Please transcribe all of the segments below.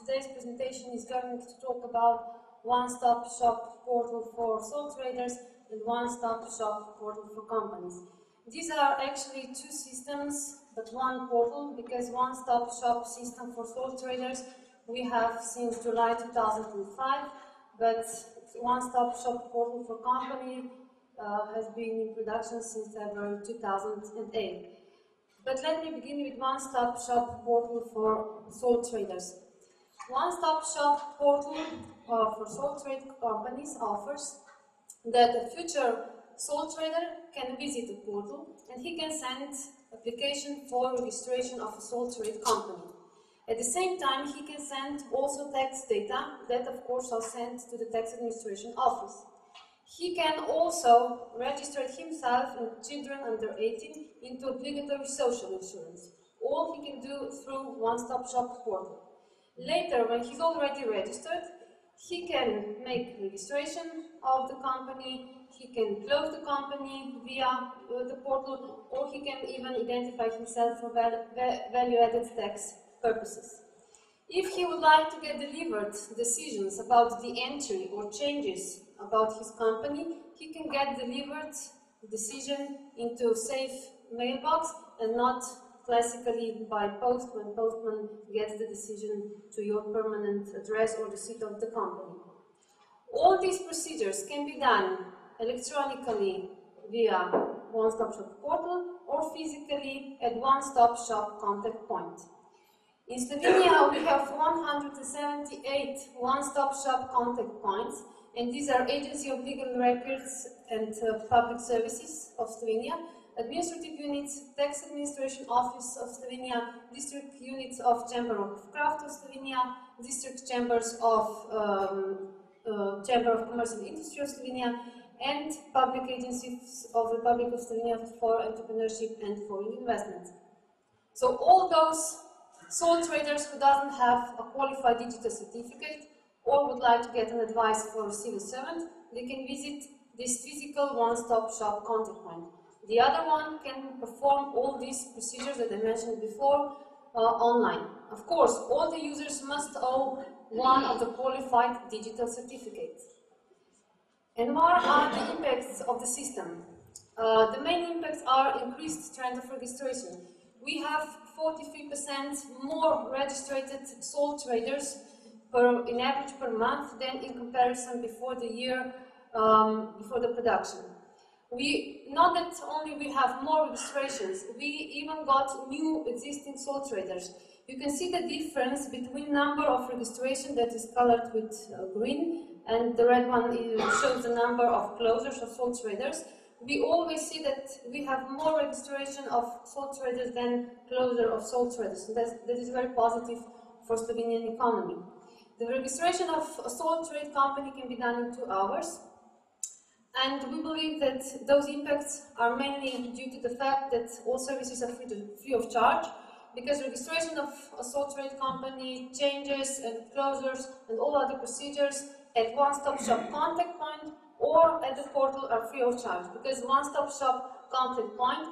Today's presentation is going to talk about one-stop shop portal for sole traders and one-stop shop portal for companies. These are actually two systems, but one portal, because one-stop shop system for sole traders we have since July 2005, but one-stop shop portal for company has been in production since February 2008. But let me begin with one-stop shop portal for sole traders. One-stop shop portal for sole trade companies offers that a future sole trader can visit the portal and he can send application for registration of a sole trade company. At the same time, he can send also tax data that of course are sent to the tax administration office. He can also register himself and children under 18 into obligatory social insurance. All he can do through one-stop shop portal. Later, when he's already registered, he can make registration of the company, he can close the company via the portal, or he can even identify himself for value-added tax purposes. If he would like to get delivered decisions about the entry or changes about his company, he can get delivered the decision into a safe mailbox and not classically by post when postman gets the decision to your permanent address or the seat of the company. All these procedures can be done electronically via one-stop shop portal or physically at one-stop shop contact point. In Slovenia, we have 178 one-stop shop contact points, and these are Agency of Legal Records and Public Services of Slovenia, administrative units, Tax Administration Office of Slovenia, district units of Chamber of Craft of Slovenia, district chambers of Chamber of Commerce and Industry of Slovenia, and public agencies of the Republic of Slovenia for entrepreneurship and foreign investment. So all those sole traders who doesn't have a qualified digital certificate or would like to get an advice for a civil servant, they can visit this physical one-stop shop contact point. The other one can perform all these procedures that I mentioned before online. Of course, all the users must own one of the qualified digital certificates. And what are the impacts of the system? The main impacts are increased trend of registration. We have 43% more registered sole traders in average per month than in comparison before the year before the production. Not that only we have more registrations, we even got new existing sole traders. You can see the difference between number of registration that is colored with green and the red one shows the number of closures of sole traders. We always see that we have more registration of sole traders than closure of sole traders. And that is very positive for Slovenian economy. The registration of a sole trade company can be done in 2 hours. And we believe that those impacts are mainly due to the fact that all services are free of charge, because registration of a sole trade company, changes and closures and all other procedures at one-stop shop contact point or at the portal are free of charge, because one-stop shop contact point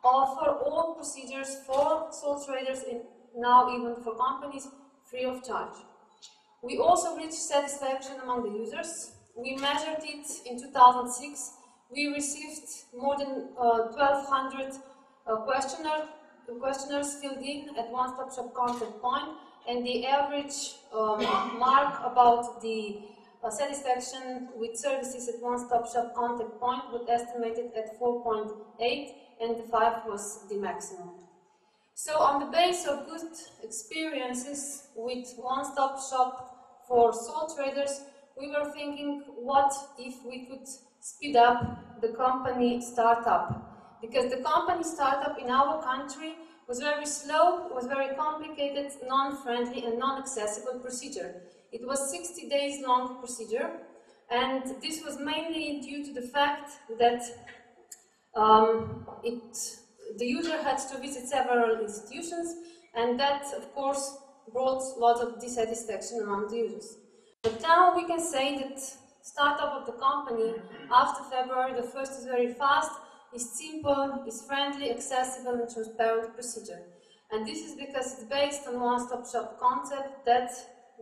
offer all procedures for sole traders and now even for companies free of charge. We also reached satisfaction among the users. We measured it in 2006. We received more than 1,200 questionnaires filled in at one-stop shop contact point, and the average mark about the satisfaction with services at one-stop shop contact point was estimated at 4.8, and the 5 was the maximum. So on the basis of good experiences with one-stop shop for sole traders, we were thinking, what if we could speed up the company startup? Because the company startup in our country was very slow, was very complicated, non-friendly and non-accessible procedure. It was 60 days long procedure, and this was mainly due to the fact that the user had to visit several institutions, and that of course brought lots of dissatisfaction among the users. But now we can say that startup of the company after February the 1st is very fast, is simple, is friendly, accessible and transparent procedure. And this is because it's based on one-stop shop concept that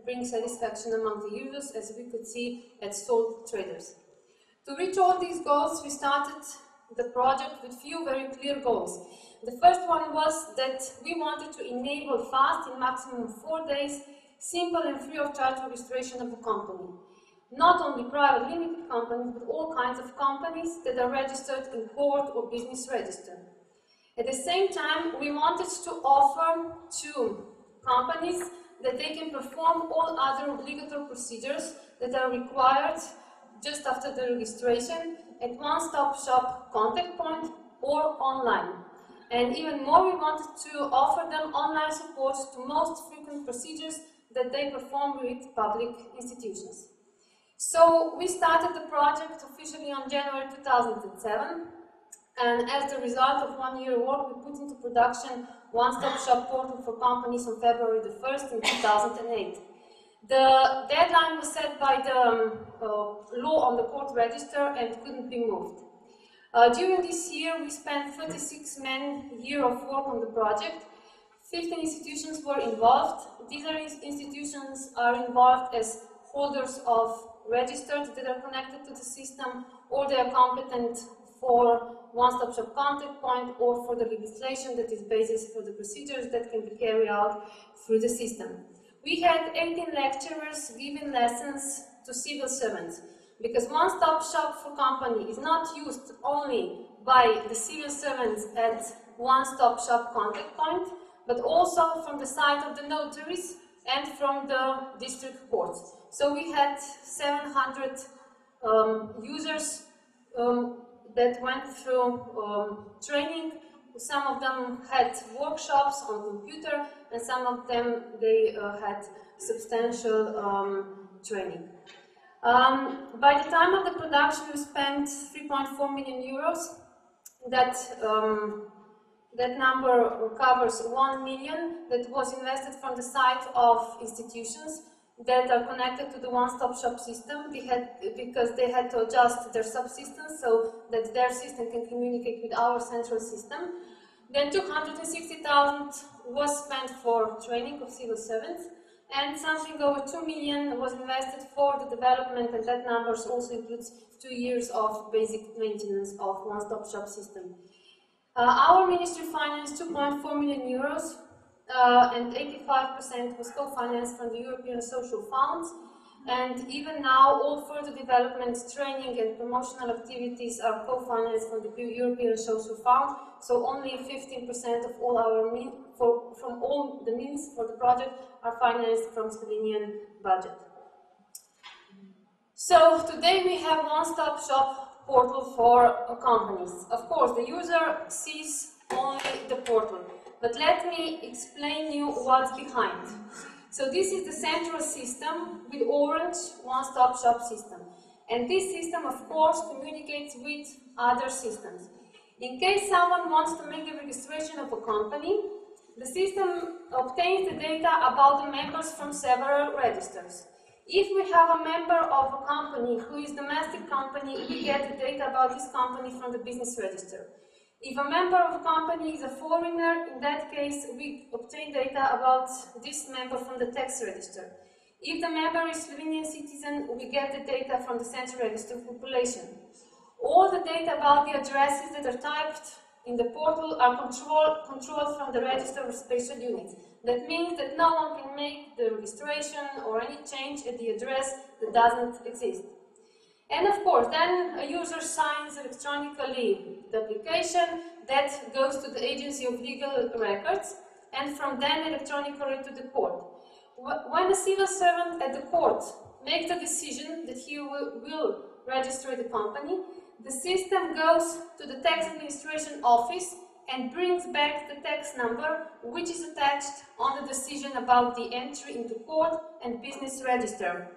bring satisfaction among the users, as we could see at sole traders. To reach all these goals, we started the project with few very clear goals. The first one was that we wanted to enable fast, in maximum 4 days, simple and free of charge registration of a company. Not only private limited companies, but all kinds of companies that are registered in court or business register. At the same time, we wanted to offer to companies that they can perform all other obligatory procedures that are required just after the registration at one-stop shop contact point or online. And even more, we wanted to offer them online support to most frequent procedures that they perform with public institutions. So we started the project officially on January 2007, and as the result of 1 year work, we put into production one-stop shop portal for companies on February the 1st in 2008. The deadline was set by the law on the court register and couldn't be moved. During this year, we spent 36 man-years of work on the project. 15 institutions were involved. These institutions are involved as holders of registers that are connected to the system, or they are competent for one-stop shop contact point, or for the legislation that is basis for the procedures that can be carried out through the system. We had 18 lecturers giving lessons to civil servants, because one-stop shop for company is not used only by the civil servants at one-stop shop contact point, but also from the side of the notaries and from the district courts. So we had 700 users that went through training. Some of them had workshops on computer, and some of them they had substantial training. By the time of the production, we spent 3.4 million euros. That number covers 1 million that was invested from the side of institutions that are connected to the one-stop shop system because they had to adjust their subsystems so that their system can communicate with our central system. Then 260,000 was spent for training of civil servants, and something over 2 million was invested for the development, and that number also includes 2 years of basic maintenance of one-stop shop system. Our ministry financed 2.4 million euros, and 85% was co-financed from the European Social Funds, and even now all further development, training and promotional activities are co-financed from the European Social Fund, so only 15% of all our from all the means for the project are financed from Slovenian budget. So today we have one-stop shop portal for companies. Of course, the user sees only the portal, but let me explain you what's behind. So this is the central system with orange one-stop shop system. And this system, of course, communicates with other systems. In case someone wants to make the registration of a company, the system obtains the data about the members from several registers. If we have a member of a company who is a domestic company, we get the data about this company from the business register. If a member of a company is a foreigner, in that case, we obtain data about this member from the tax register. If the member is Slovenian citizen, we get the data from the central register of population. All the data about the addresses that are typed in the portal are controlled from the register of special units. That means that no one can make the registration or any change at the address that doesn't exist. And of course, then a user signs electronically the application that goes to the Agency of Legal Records, and from then electronically to the court. When a civil servant at the court makes the decision that he will register the company, the system goes to the tax administration office and brings back the tax number, which is attached on the decision about the entry into court and business register.